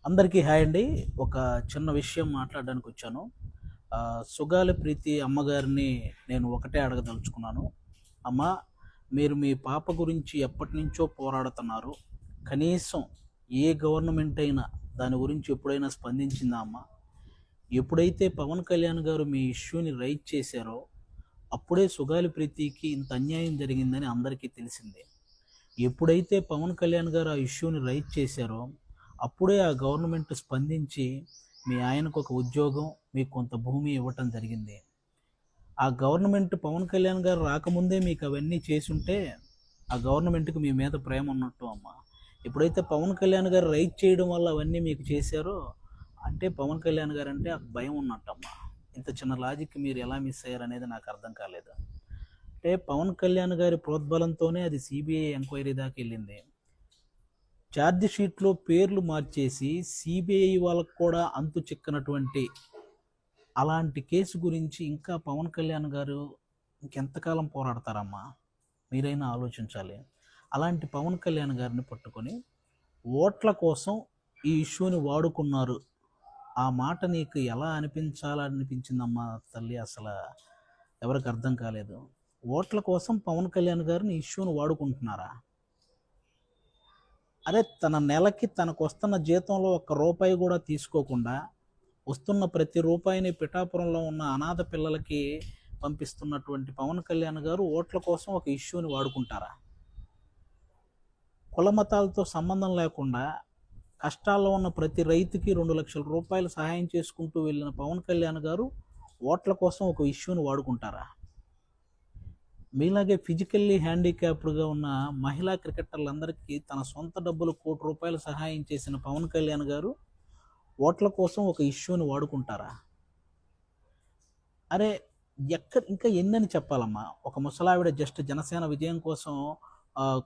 అందరికీ హాయ్ అండి. ఒక చిన్న విషయం మాట్లాడడానికి వచ్చాను. సుగాలి ప్రీతి అమ్మగారిని నేను ఒకటే అడగదలుచుకున్నాను. అమ్మా, మీరు మీ పాప గురించి ఎప్పటినుంచో పోరాడుతున్నారు. కనీసం ఏ గవర్నమెంట్ అయినా దాని గురించి ఎప్పుడైనా స్పందించిందా అమ్మా? ఎప్పుడైతే పవన్ కళ్యాణ్ గారు మీ ఇష్యూని రైజ్ చేశారో అప్పుడే సుగాలి ప్రీతికి ఇంత అన్యాయం జరిగిందని అందరికీ తెలిసిందే. ఎప్పుడైతే పవన్ కళ్యాణ్ గారు ఆ ఇష్యూని రైజ్ చేశారో అప్పుడే ఆ గవర్నమెంట్ స్పందించి మీ ఆయనకు ఒక ఉద్యోగం, మీకు కొంత భూమి ఇవ్వటం జరిగింది. ఆ గవర్నమెంట్ పవన్ కళ్యాణ్ గారు రాకముందే మీకు అవన్నీ చేసుంటే ఆ గవర్నమెంట్కి మీ మీద ప్రేమ ఉన్నట్టు అమ్మ. ఎప్పుడైతే పవన్ కళ్యాణ్ గారు రైజ్ చేయడం వల్ల అవన్నీ మీకు చేశారో అంటే పవన్ కళ్యాణ్ గారు అంటే భయం ఉన్నట్టమ్మా. ఇంత చిన్న లాజిక్ మీరు ఎలా మిస్ అయ్యారు అనేది నాకు అర్థం కాలేదు. అంటే పవన్ కళ్యాణ్ గారి ప్రోద్బలంతోనే అది సిబిఐ ఎంక్వైరీ దాకా వెళ్ళింది. ఛార్జ్ షీట్లో పేర్లు మార్చేసి సిబిఐ వాళ్ళకు కూడా అంతు చిక్కనటువంటి అలాంటి కేసు గురించి ఇంకా పవన్ కళ్యాణ్ గారు ఇంకెంతకాలం పోరాడతారమ్మా? మీరైనా ఆలోచించాలి. అలాంటి పవన్ కళ్యాణ్ గారిని పట్టుకొని ఓట్ల కోసం ఈ ఇష్యూని వాడుకున్నారు. ఆ మాట నీకు ఎలా అనిపించాలనిపించిందమ్మా తల్లి? అసలు ఎవరికి అర్థం కాలేదు. ఓట్ల కోసం పవన్ కళ్యాణ్ గారిని ఇష్యూని వాడుకుంటున్నారా? అరే, తన నెలకి తనకు వస్తున్న జీతంలో ఒక్క రూపాయి కూడా తీసుకోకుండా వస్తున్న ప్రతి రూపాయిని పిఠాపురంలో ఉన్న అనాథ పిల్లలకి పంపిస్తున్నటువంటి పవన్ కళ్యాణ్ గారు ఓట్ల కోసం ఒక ఇష్యూని వాడుకుంటారా? కుల మతాలతో సంబంధం లేకుండా కష్టాల్లో ఉన్న ప్రతి రైతుకి 2 లక్షల రూపాయలు సహాయం చేసుకుంటూ వెళ్ళిన పవన్ కళ్యాణ్ గారు ఓట్ల కోసం ఒక ఇష్యూని వాడుకుంటారా? మీలాగే ఫిజికల్లీ హ్యాండిక్యాప్డ్గా ఉన్న మహిళా క్రికెటర్లందరికీ తన సొంత డబ్బులు ₹1 కోటి సహాయం చేసిన పవన్ కళ్యాణ్ గారు ఓట్ల కోసం ఒక ఇష్యూని వాడుకుంటారా? అరే, ఇంకా ఎన్నని చెప్పాలమ్మా? ఒక ముసలావిడ జస్ట్ జనసేన విజయం కోసం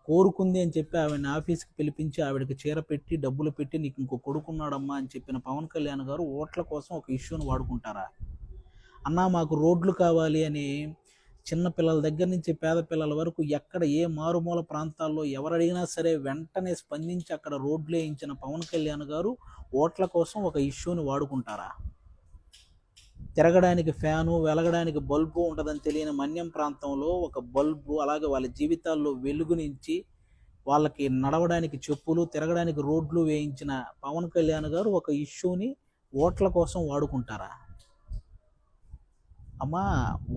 కోరుకుంది అని చెప్పి ఆవిడని ఆఫీస్కి పిలిపించి ఆవిడకి చీర పెట్టి డబ్బులు పెట్టి నీకు ఇంకో కొడుకున్నాడమ్మా అని చెప్పిన పవన్ కళ్యాణ్ గారు ఓట్ల కోసం ఒక ఇష్యూని వాడుకుంటారా? అన్నా, మాకు రోడ్లు కావాలి అని చిన్న పిల్లల దగ్గర నుంచి పేద పిల్లల వరకు ఎక్కడ ఏ మారుమూల ప్రాంతాల్లో ఎవరడిగినా సరే వెంటనే స్పందించి అక్కడ రోడ్లు వేయించిన పవన్ కళ్యాణ్ గారు ఓట్ల కోసం ఒక ఇష్యూని వాడుకుంటారా? తిరగడానికి ఫ్యాను, వెలగడానికి బల్బు ఉండదని తెలియని మన్యం ప్రాంతంలో ఒక బల్బు, అలాగే వాళ్ళ జీవితాల్లో వెలుగునించి వాళ్ళకి నడవడానికి చెప్పులు, తిరగడానికి రోడ్లు వేయించిన పవన్ కళ్యాణ్ గారు ఒక ఇష్యూని ఓట్ల కోసం వాడుకుంటారా? అమ్మా,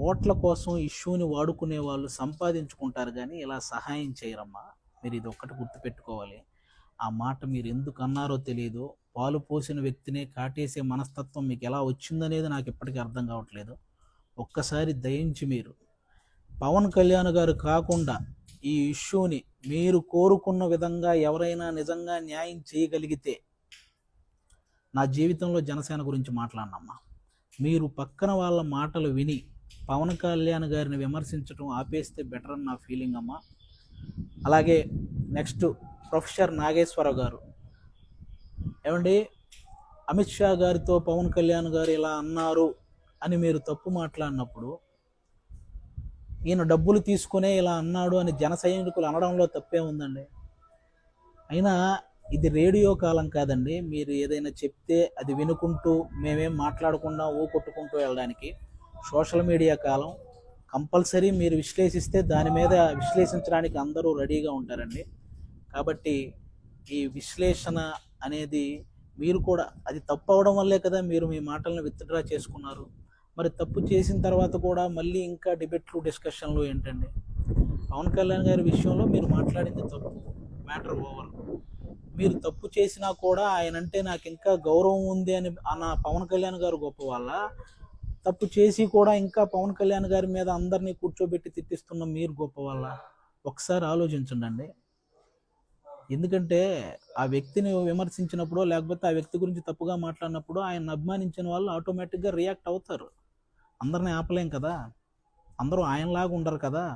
ఓట్ల కోసం ఇష్యూని వాడుకునే వాళ్ళు సంపాదించుకుంటారు కానీ ఇలా సహాయం చేయరమ్మా. మీరు ఇది ఒక్కటి గుర్తుపెట్టుకోవాలి. ఆ మాట మీరు ఎందుకు అన్నారో తెలియదు. పాలు పోసిన వ్యక్తినే కాటేసే మనస్తత్వం మీకు ఎలా వచ్చిందనేది నాకు ఇప్పటికీ అర్థం కావట్లేదు. ఒక్కసారి దయించి మీరు పవన్ కళ్యాణ్ గారు కాకుండా ఈ ఇష్యూని మీరు కోరుకున్న విధంగా ఎవరైనా నిజంగా న్యాయం చేయగలిగితే నా జీవితంలో జనసేన గురించి మాట్లాడనమ్మా. మీరు పక్కన వాళ్ళ మాటలు విని పవన్ కళ్యాణ్ గారిని విమర్శించడం ఆపేస్తే బెటర్ అని నా ఫీలింగ్ అమ్మా. అలాగే నెక్స్ట్ ప్రొఫెసర్ నాగేశ్వరరావు గారు, ఏమండి, అమిత్ షా గారితో పవన్ కళ్యాణ్ గారు ఇలా అన్నారు అని మీరు తప్పు మాట్లాడినప్పుడు ఈయన డబ్బులు తీసుకునే ఇలా అన్నాడు అని జన సైనికులు అనడంలో తప్పే ఉందండి? అయినా ఇది రేడియో కాలం కాదండి. మీరు ఏదైనా చెప్తే అది వినుకుంటూ మేమేం మాట్లాడకుండా కొట్టుకుంటూ వెళ్ళడానికి సోషల్ మీడియా కాలం. కంపల్సరీ మీరు విశ్లేషిస్తే దాని మీద విశ్లేషించడానికి అందరూ రెడీగా ఉంటారండి. కాబట్టి ఈ విశ్లేషణ అనేది మీరు కూడా అది తప్పు అవడం వల్లే కదా మీరు మీ మాటలను విత్డ్రా చేసుకున్నారు. మరి తప్పు చేసిన తర్వాత కూడా మళ్ళీ ఇంకా డిబేట్లు, డిస్కషన్లు ఏంటండి? పవన్ కళ్యాణ్ గారి విషయంలో మీరు మాట్లాడింది తప్పు, మ్యాటర్ ఓవర్. మీరు తప్పు చేసినా కూడా ఆయన అంటే నాకు ఇంకా గౌరవం ఉంది అని అన్న పవన్ కళ్యాణ్ గారు గొప్ప వాళ్ళ, తప్పు చేసి కూడా ఇంకా పవన్ కళ్యాణ్ గారి మీద అందరినీ కూర్చోబెట్టి తిట్టిస్తున్న మీరు గొప్ప వాళ్ళ? ఒకసారి ఆలోచించండి. ఎందుకంటే ఆ వ్యక్తిని విమర్శించినప్పుడు లేకపోతే ఆ వ్యక్తి గురించి తప్పుగా మాట్లాడినప్పుడు ఆయన అభిమానించిన వాళ్ళు ఆటోమేటిక్గా రియాక్ట్ అవుతారు. అందరినీ ఆపలేం కదా, అందరూ ఆయనలాగా ఉండరు కదా.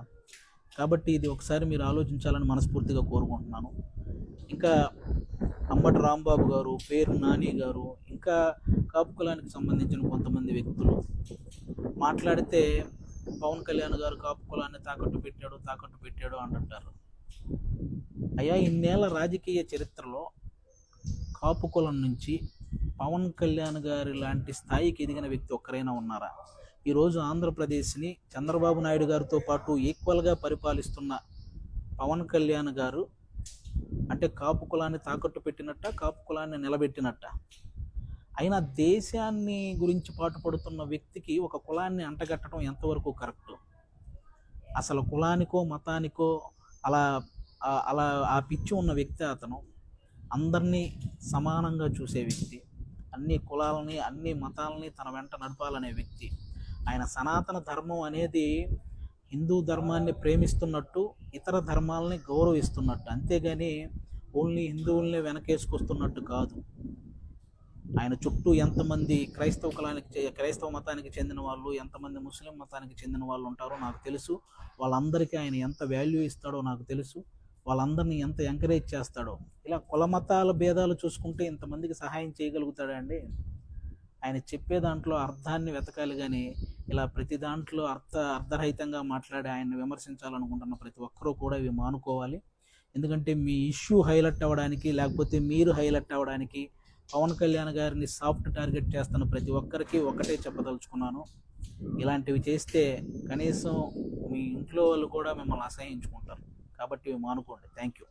కాబట్టి ఇది ఒకసారి మీరు ఆలోచించాలని మనస్ఫూర్తిగా కోరుకుంటున్నాను. ఇంకా అంబటి రాంబాబు గారు, పేరు నాని గారు, ఇంకా కాపు కులానికి సంబంధించిన కొంతమంది వ్యక్తులు మాట్లాడితే పవన్ కళ్యాణ్ గారు కాపు కులాన్ని తాకట్టు పెట్టాడు అంటుంటారు. అయ్యా, ఇన్నేళ్ల రాజకీయ చరిత్రలో కాపు కులం నుంచి పవన్ కళ్యాణ్ గారి లాంటి స్థాయికి ఎదిగిన వ్యక్తి ఒక్కరైనా ఉన్నారా? ఈరోజు ఆంధ్రప్రదేశ్ని చంద్రబాబు నాయుడు గారితో పాటు ఈక్వల్గా పరిపాలిస్తున్న పవన్ కళ్యాణ్ గారు అంటే కాపు కులాన్ని తాకట్టు పెట్టినట్ట, కాపు కులాన్ని నిలబెట్టినట్ట? అయినా దేశాన్ని గురించి పాటుపడుతున్న వ్యక్తికి ఒక కులాన్ని అంటగట్టడం ఎంతవరకు కరెక్టు? అసలు కులానికో మతానికో అలా అలా ఆ పిచ్చి ఉన్న వ్యక్తి అతను. అందరినీ సమానంగా చూసే వ్యక్తి, అన్ని కులాలని అన్ని మతాలని తన వెంట నడపాలనే వ్యక్తి. ఆయన సనాతన ధర్మం అనేది హిందూ ధర్మాన్ని ప్రేమిస్తున్నట్టు, ఇతర ధర్మాలని గౌరవిస్తున్నట్టు, అంతేగాని ఓన్లీ హిందువుల్ని వెనకేసుకొస్తున్నట్టు కాదు. ఆయన చుట్టూ ఎంతమంది క్రైస్తవ మతానికి చెందిన వాళ్ళు, ఎంతమంది ముస్లిం మతానికి చెందిన వాళ్ళు ఉంటారో నాకు తెలుసు. వాళ్ళందరికీ ఆయన ఎంత వాల్యూ ఇస్తాడో నాకు తెలుసు. వాళ్ళందరినీ ఎంత ఎంకరేజ్ చేస్తాడో. ఇలా కుల మతాల భేదాలు చూసుకుంటే ఇంతమందికి సహాయం చేయగలుగుతాడా అండి? ఆయన చెప్పే దాంట్లో అర్థాన్ని వెతకాలి, కానీ ఇలా ప్రతి దాంట్లో అర్ధరహితంగా మాట్లాడి ఆయన్ని విమర్శించాలనుకుంటున్న ప్రతి ఒక్కరూ కూడా ఇవి మానుకోవాలి. ఎందుకంటే మీ ఇష్యూ హైలైట్ అవ్వడానికి, లేకపోతే మీరు హైలైట్ అవ్వడానికి పవన్ కళ్యాణ్ గారిని సాఫ్ట్ టార్గెట్ చేస్తున్న ప్రతి ఒక్కరికి ఒకటే చెప్పదలుచుకున్నాను, ఇలాంటివి చేస్తే కనీసం మీ ఇంట్లో వాళ్ళు కూడా మిమ్మల్ని అసహించుకుంటారు. కాబట్టి ఇవి మానుకోండి. Thank you.